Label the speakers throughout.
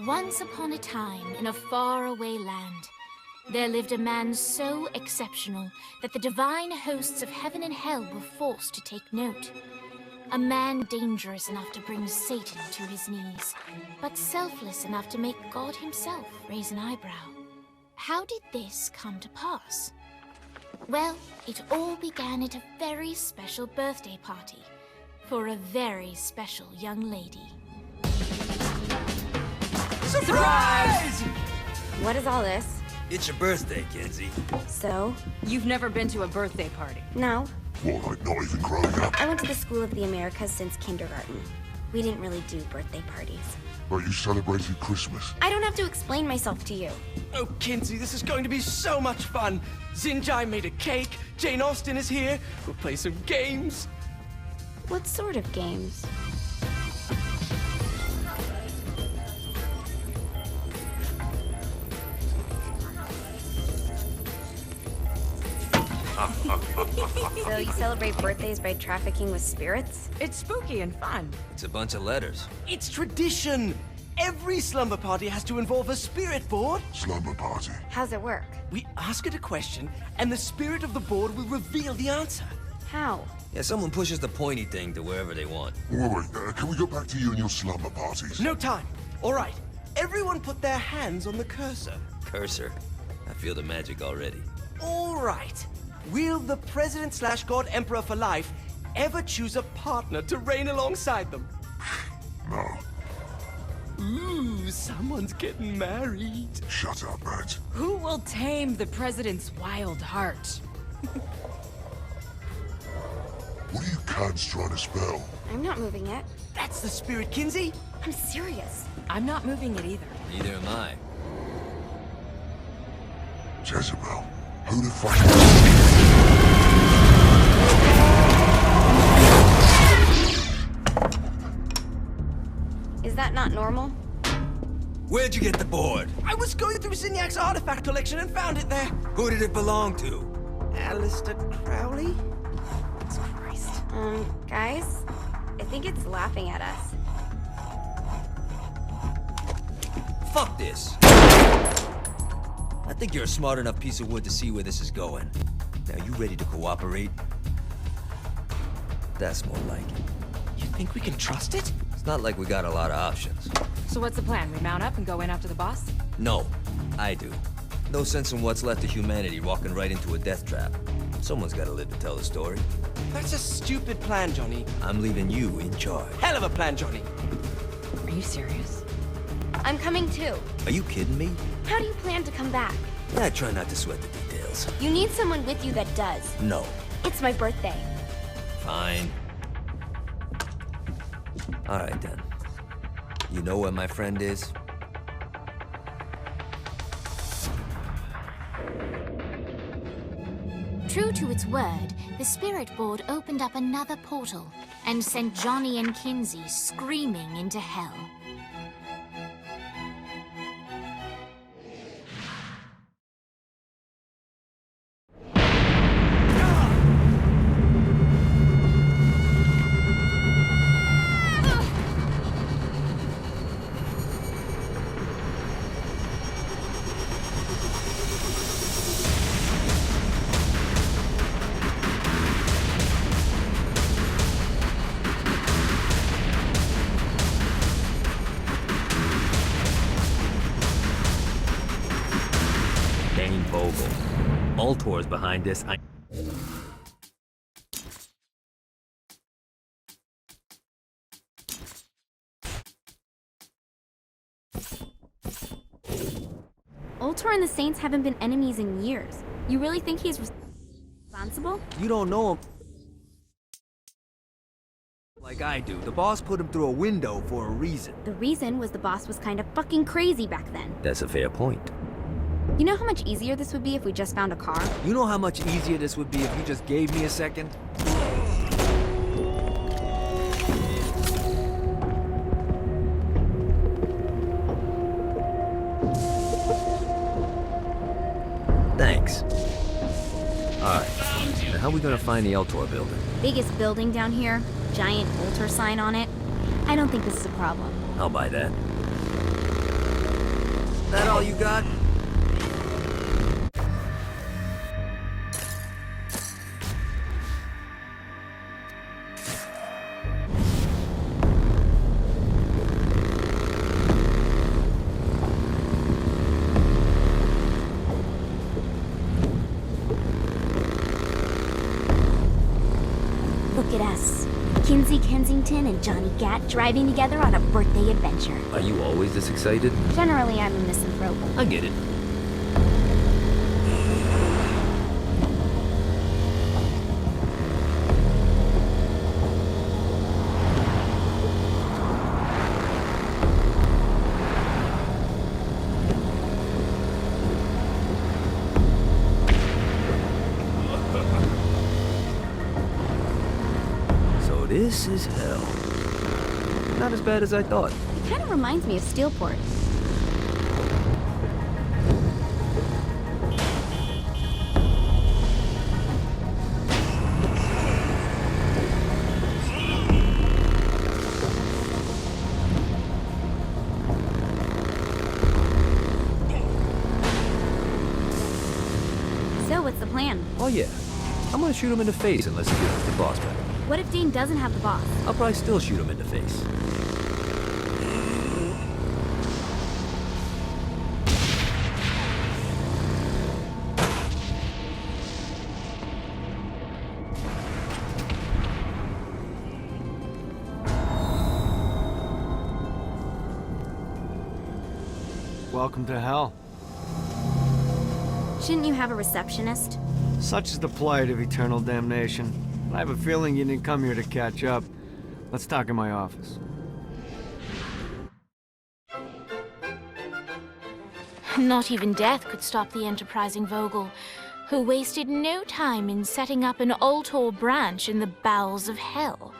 Speaker 1: Once upon a time, in a faraway land, there lived a man so exceptional that the divine hosts of heaven and hell were forced to take note. A man dangerous enough to bring Satan to his knees, but selfless enough to make God himself raise an eyebrow. How did this come to pass? Well, it all began at a very special birthday party for a very special young lady.
Speaker 2: Surprise!
Speaker 3: What is all this?
Speaker 2: It's your birthday, Kenzie.
Speaker 3: So?
Speaker 4: You've never been to a birthday party?
Speaker 3: No.
Speaker 5: What, like not even growing up?
Speaker 3: I went to the School of the Americas since kindergarten. We didn't really do birthday parties.
Speaker 5: But you celebrated Christmas.
Speaker 3: I don't have to explain myself to you.
Speaker 6: Oh, Kinsey, this is going to be so much fun. Zinjai made a cake, Jane Austen is here, we'll play some games.
Speaker 3: What sort of games? So you celebrate birthdays by trafficking with spirits?
Speaker 4: It's spooky and fun.
Speaker 2: It's a bunch of letters.
Speaker 6: It's tradition. Every slumber party has to involve a spirit board.
Speaker 5: Slumber party.
Speaker 3: How's it work?
Speaker 6: We ask it a question, and the spirit of the board will reveal the answer.
Speaker 3: How?
Speaker 2: Yeah, someone pushes the pointy thing to wherever they want.
Speaker 5: Wait, can we go back to you and your slumber parties?
Speaker 6: No time. All right. Everyone put their hands on the cursor.
Speaker 2: Cursor. I feel the magic already.
Speaker 6: All right. Will the President/God Emperor for life ever choose a partner to reign alongside them?
Speaker 5: No.
Speaker 6: Ooh, someone's getting married.
Speaker 5: Shut up, Matt.
Speaker 4: Who will tame the president's wild heart?
Speaker 5: What are you cans trying to spell?
Speaker 3: I'm not moving it.
Speaker 6: That's the spirit, Kinsey.
Speaker 3: I'm serious.
Speaker 4: I'm not moving it either.
Speaker 2: Neither am I.
Speaker 5: Jezebel. Who the fuck
Speaker 3: Is that not normal?
Speaker 2: Where'd you get the board?
Speaker 6: I was going through Zignac's artifact collection and found it there.
Speaker 2: Who did it belong to?
Speaker 6: Alistair Crowley?
Speaker 3: Christ. Guys? I think it's laughing at us.
Speaker 2: Fuck this. I think you're a smart enough piece of wood to see where this is going. Now, you ready to cooperate? That's more like it.
Speaker 6: You think we can trust it?
Speaker 2: It's not like we got a lot of options.
Speaker 4: So what's the plan? We mount up and go in after the boss?
Speaker 2: No, I do. No sense in what's left of humanity walking right into a death trap. Someone's gotta live to tell the story.
Speaker 6: That's a stupid plan, Johnny.
Speaker 2: I'm leaving you in charge.
Speaker 6: Hell of a plan, Johnny.
Speaker 4: Are you serious?
Speaker 3: I'm coming too.
Speaker 2: Are you kidding me?
Speaker 3: How do you plan to come back?
Speaker 2: I try not to sweat the details.
Speaker 3: You need someone with you that does.
Speaker 2: No.
Speaker 3: It's my birthday.
Speaker 2: Fine. Alright then. You know where my friend is?
Speaker 1: True to its word, the spirit board opened up another portal and sent Johnny and Kinsey screaming into hell.
Speaker 2: Dane Vogel. Ultor's behind this.
Speaker 3: Ultor and the Saints haven't been enemies in years. You really think he's responsible?
Speaker 2: You don't know him like I do. The boss put him through a window for a reason.
Speaker 3: The reason was the boss was kind of fucking crazy back then.
Speaker 2: That's a fair point.
Speaker 3: You know how much easier this would be if we just found a car?
Speaker 2: You know how much easier this would be if you just gave me a second? Thanks. Alright, now how are we gonna find the Eltor building?
Speaker 3: Biggest building down here, giant Ultor sign on it. I don't think this is a problem.
Speaker 2: I'll buy that. That all you got?
Speaker 3: Look at us. Kinsey Kensington and Johnny Gat driving together on a birthday adventure.
Speaker 2: Are you always this excited?
Speaker 3: Generally, I'm a misanthrope.
Speaker 2: I get it. So this is hell. Not as bad as I thought.
Speaker 3: It kind of reminds me of Steelport. So, what's the plan?
Speaker 2: Oh yeah. I'm gonna shoot him in the face unless he gives us the boss back.
Speaker 3: What if Dane doesn't have the boss?
Speaker 2: I'll probably still shoot him in the face.
Speaker 7: Welcome to hell.
Speaker 3: Shouldn't you have a receptionist?
Speaker 7: Such is the plight of eternal damnation. I have a feeling you didn't come here to catch up. Let's talk in my office.
Speaker 1: Not even death could stop the enterprising Vogel, who wasted no time in setting up an Ultor branch in the bowels of hell.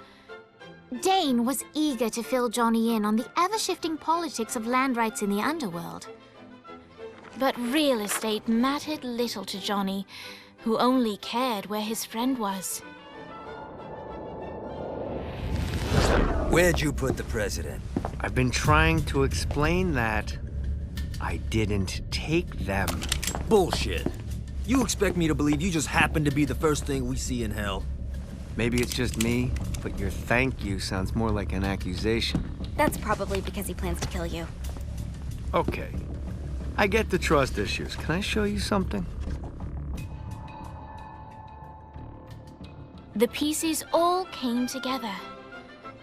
Speaker 1: Dane was eager to fill Johnny in on the ever-shifting politics of land rights in the underworld. But real estate mattered little to Johnny, who only cared where his friend was.
Speaker 2: Where'd you put the president?
Speaker 7: I've been trying to explain that. I didn't take them.
Speaker 2: Bullshit. You expect me to believe you just happened to be the first thing we see in hell?
Speaker 7: Maybe it's just me, but your thank you sounds more like an accusation.
Speaker 3: That's probably because he plans to kill you.
Speaker 7: Okay. I get the trust issues. Can I show you something?
Speaker 1: The pieces all came together.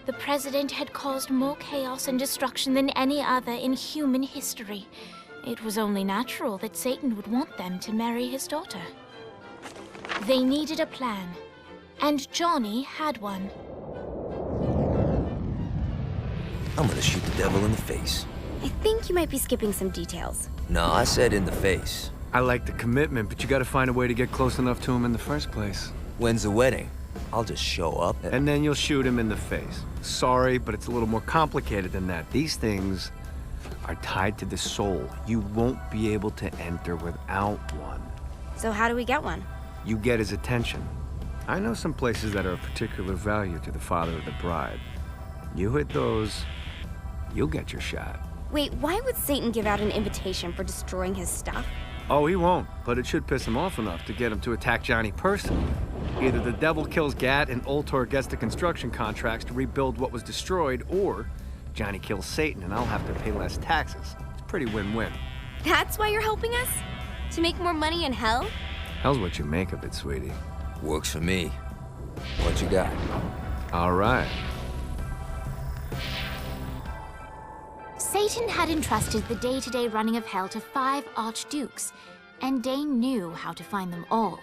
Speaker 1: The president had caused more chaos and destruction than any other in human history. It was only natural that Satan would want them to marry his daughter. They needed a plan, and Johnny had one.
Speaker 2: I'm gonna shoot the devil in the face.
Speaker 3: I think you might be skipping some details.
Speaker 2: No, I said in the face.
Speaker 7: I like the commitment, but you gotta find a way to get close enough to him in the first place.
Speaker 2: When's the wedding? I'll just show up
Speaker 7: And then you'll shoot him in the face. Sorry, but it's a little more complicated than that. These things are tied to the soul. You won't be able to enter without one.
Speaker 3: So how do we get one?
Speaker 7: You get his attention. I know some places that are of particular value to the father of the bride. You hit those, you'll get your shot.
Speaker 3: Wait, why would Satan give out an invitation for destroying his stuff?
Speaker 7: Oh, he won't, but it should piss him off enough to get him to attack Johnny personally. Either the devil kills Gat and Ultor gets the construction contracts to rebuild what was destroyed, or Johnny kills Satan and I'll have to pay less taxes. It's pretty win-win.
Speaker 3: That's why you're helping us? To make more money in hell?
Speaker 7: Hell's what you make of it, sweetie.
Speaker 2: Works for me. What you got?
Speaker 7: All right.
Speaker 1: Satan had entrusted the day-to-day running of hell to 5 archdukes, and Dane knew how to find them all.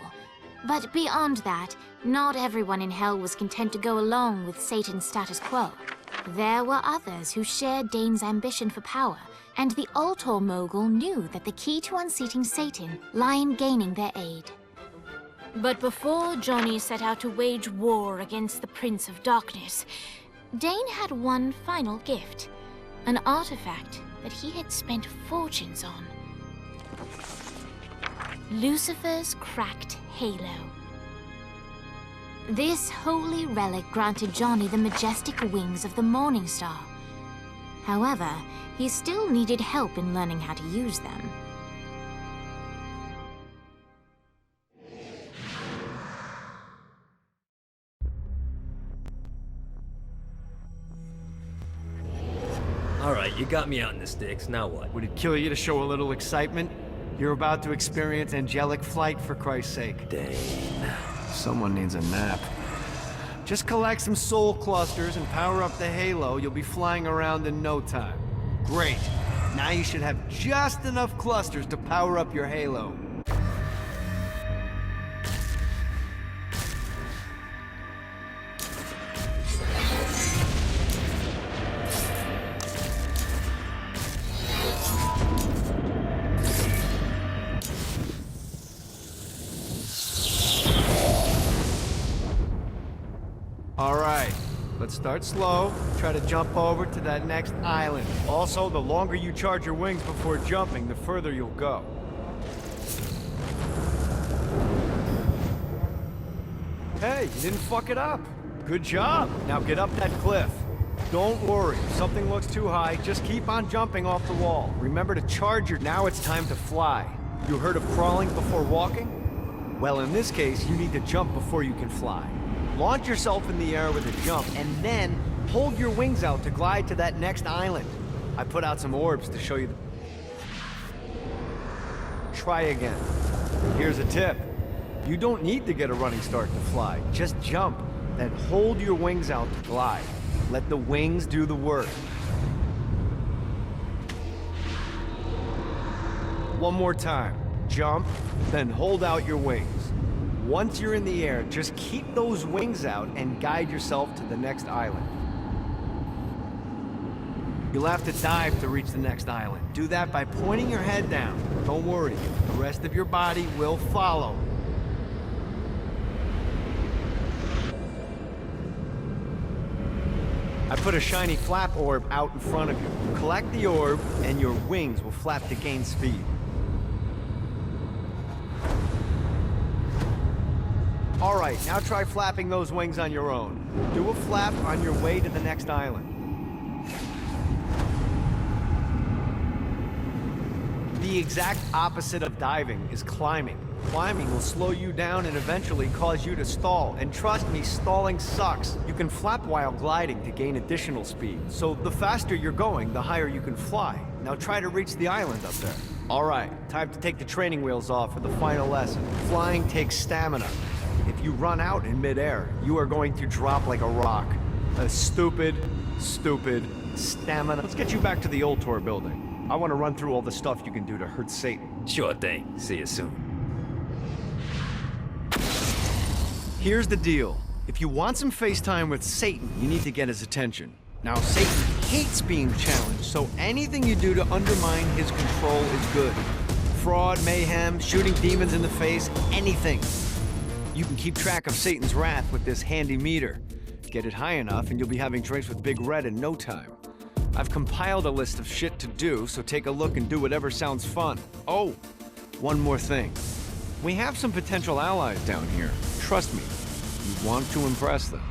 Speaker 1: But beyond that, not everyone in hell was content to go along with Satan's status quo. There were others who shared Dane's ambition for power, and the Ultor mogul knew that the key to unseating Satan lay in gaining their aid. But before Johnny set out to wage war against the Prince of Darkness, Dane had one final gift, an artifact that he had spent fortunes on. Lucifer's cracked halo. This holy relic granted Johnny the majestic wings of the Morning Star. However, he still needed help in learning how to use them.
Speaker 2: Alright, you got me out in the sticks, now what?
Speaker 7: Would it kill you to show a little excitement? You're about to experience angelic flight, for Christ's sake.
Speaker 2: Dang.
Speaker 7: Someone needs a nap. Just collect some soul clusters and power up the halo. You'll be flying around in no time. Great. Now you should have just enough clusters to power up your halo. Alright, let's start slow. Try to jump over to that next island. Also, the longer you charge your wings before jumping, the further you'll go. Hey, you didn't fuck it up. Good job. Now get up that cliff. Don't worry, if something looks too high, just keep on jumping off the wall. Remember to charge your... Now it's time to fly. You heard of crawling before walking? Well, in this case, you need to jump before you can fly. Launch yourself in the air with a jump, and then hold your wings out to glide to that next island. I put out some orbs to show you the... Try again. Here's a tip. You don't need to get a running start to fly. Just jump, then hold your wings out to glide. Let the wings do the work. One more time. Jump, then hold out your wings. Once you're in the air, just keep those wings out and guide yourself to the next island. You'll have to dive to reach the next island. Do that by pointing your head down. Don't worry, the rest of your body will follow. I put a shiny flap orb out in front of you. Collect the orb, and your wings will flap to gain speed. All right, now try flapping those wings on your own. Do a flap on your way to the next island. The exact opposite of diving is climbing. Climbing will slow you down and eventually cause you to stall. And trust me, stalling sucks. You can flap while gliding to gain additional speed. So the faster you're going, the higher you can fly. Now try to reach the island up there. All right, time to take the training wheels off for the final lesson. Flying takes stamina. If you run out in midair, you are going to drop like a rock. A stupid stamina. Let's get you back to the Ultor building. I want to run through all the stuff you can do to hurt Satan.
Speaker 2: Sure thing. See you soon.
Speaker 7: Here's the deal. If you want some FaceTime with Satan, you need to get his attention. Now, Satan hates being challenged, so anything you do to undermine his control is good. Fraud, mayhem, shooting demons in the face, anything. You can keep track of Satan's wrath with this handy meter. Get it high enough and you'll be having drinks with Big Red in no time. I've compiled a list of shit to do, so take a look and do whatever sounds fun. Oh, one more thing. We have some potential allies down here. Trust me, you want to impress them.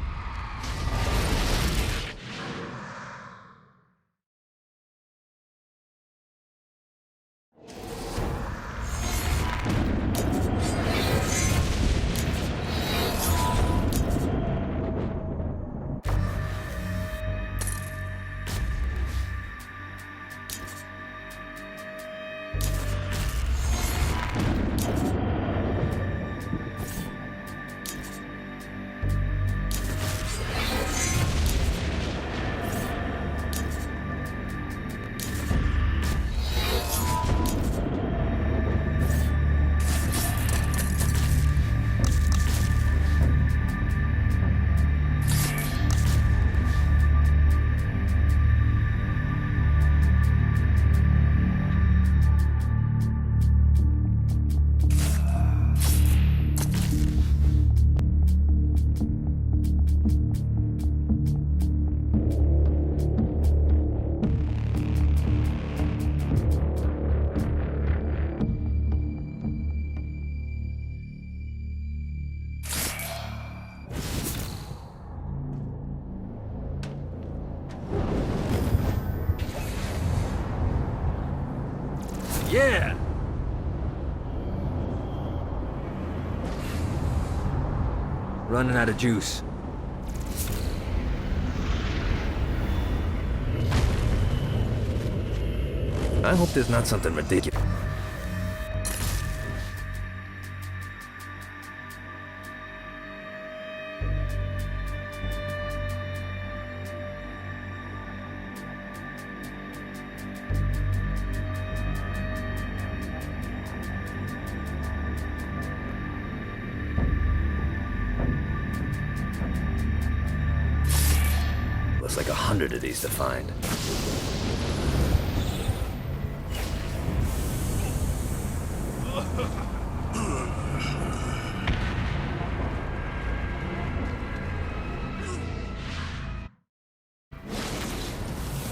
Speaker 2: Yeah! Running out of juice. I hope there's not something ridiculous. Looks like 100 of these to find.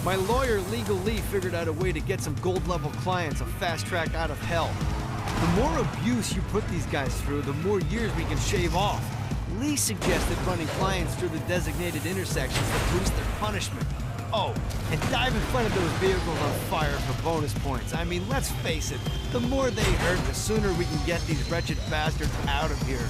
Speaker 7: My lawyer, Legal Lee, figured out a way to get some gold-level clients a fast track out of hell. The more abuse you put these guys through, the more years we can shave off. Lee suggested running clients through the designated intersections to boost their punishment. Oh, and dive in front of those vehicles on fire for bonus points. I mean, let's face it, the more they hurt, the sooner we can get these wretched bastards out of here.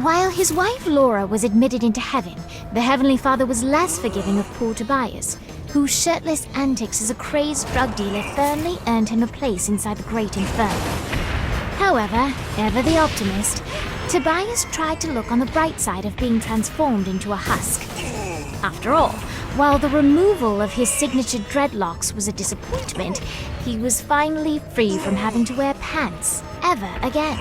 Speaker 1: While his wife Laura was admitted into heaven, the Heavenly Father was less forgiving of poor Tobias, whose shirtless antics as a crazed drug dealer firmly earned him a place inside the Great Inferno. However, ever the optimist, Tobias tried to look on the bright side of being transformed into a husk. After all, while the removal of his signature dreadlocks was a disappointment, he was finally free from having to wear pants ever again.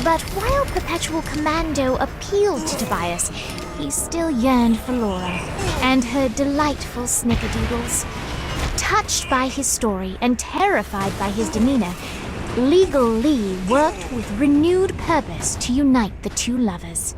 Speaker 1: But while Perpetual Commando appealed to Tobias, he still yearned for Laura and her delightful snickerdoodles. Touched by his story and terrified by his demeanor, Legal Lee worked with renewed purpose to unite the two lovers.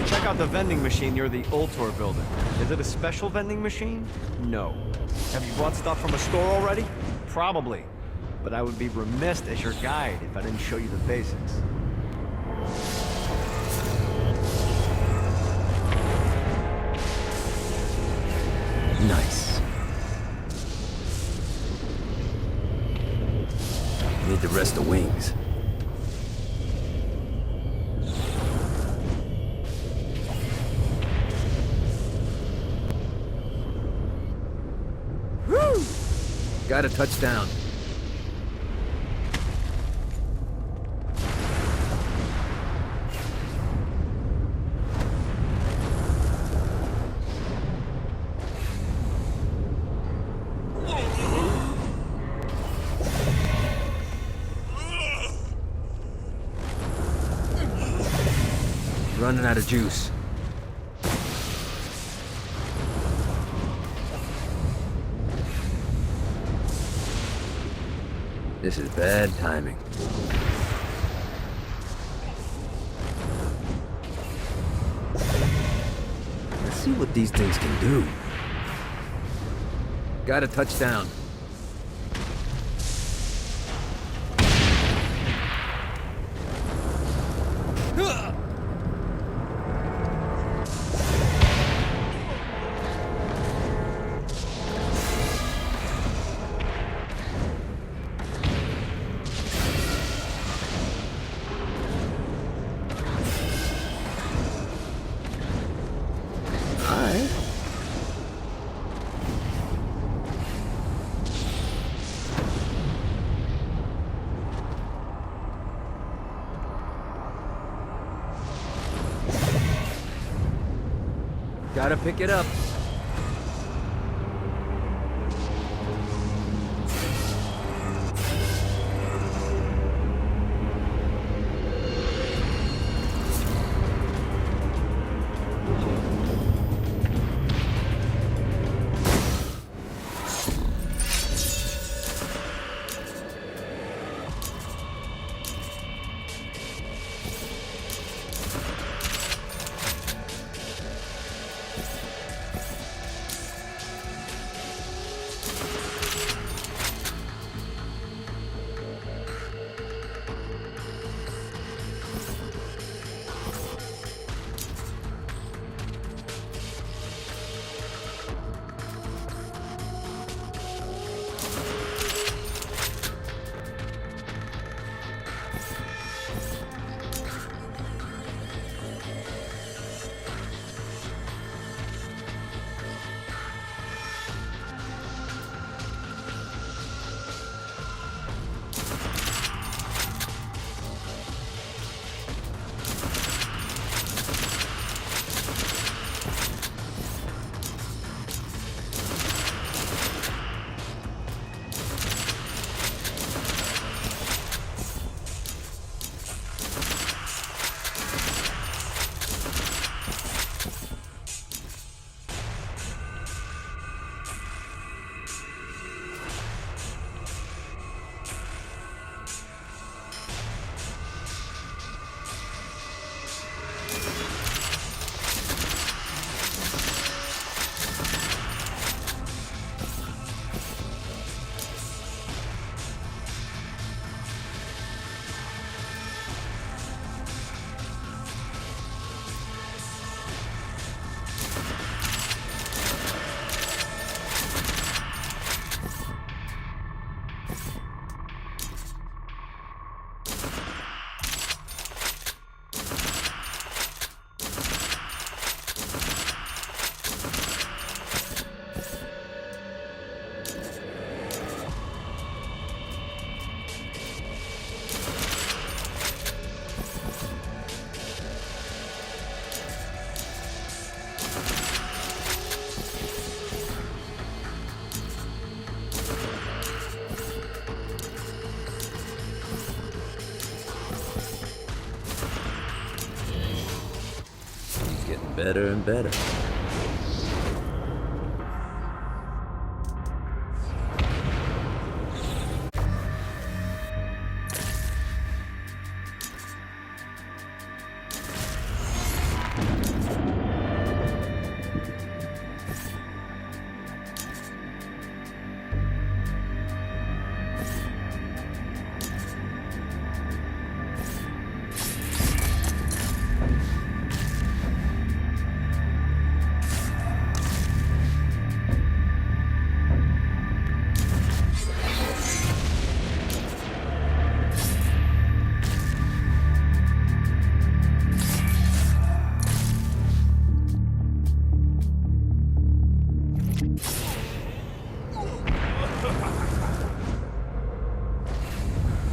Speaker 7: Check out the vending machine near the Ultor building. Is it a special vending machine? No. Have you bought stuff from a store already? Probably. But I would be remiss as your guide if I didn't show you the basics.
Speaker 2: Nice. Need the rest of wings. Woo! Got a touchdown. running out of juice. This is bad timing. Let's see what these things can do. Got a touchdown. Gotta pick it up. Better and better.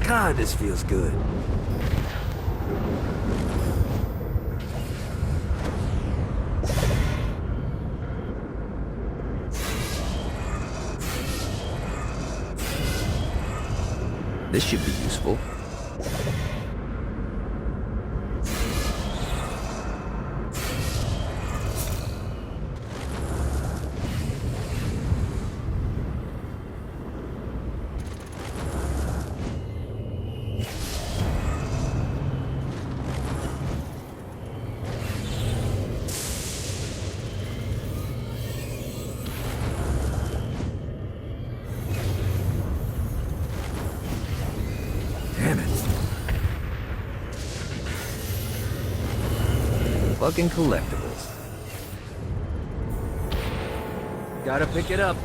Speaker 2: God, this feels good. This should be useful. Fucking collectibles. Gotta pick it up.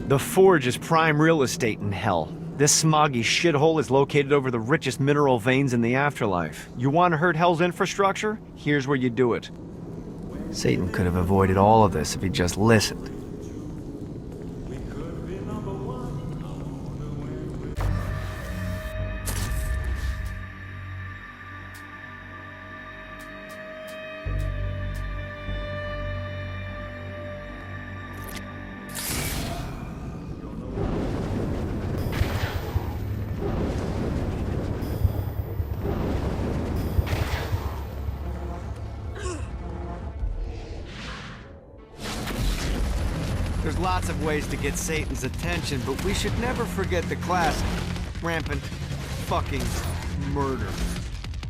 Speaker 7: The Forge is prime real estate in hell. This smoggy shithole is located over the richest mineral veins in the afterlife. You want to hurt Hell's infrastructure? Here's where you do it. Satan could have avoided all of this if he just listened. There's lots of ways to get Satan's attention, but we should never forget the classic. Rampant fucking murder.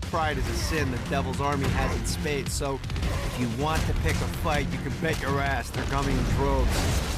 Speaker 7: Pride is a sin the Devil's Army has in spades, so if you want to pick a fight, you can bet your ass they're coming in droves.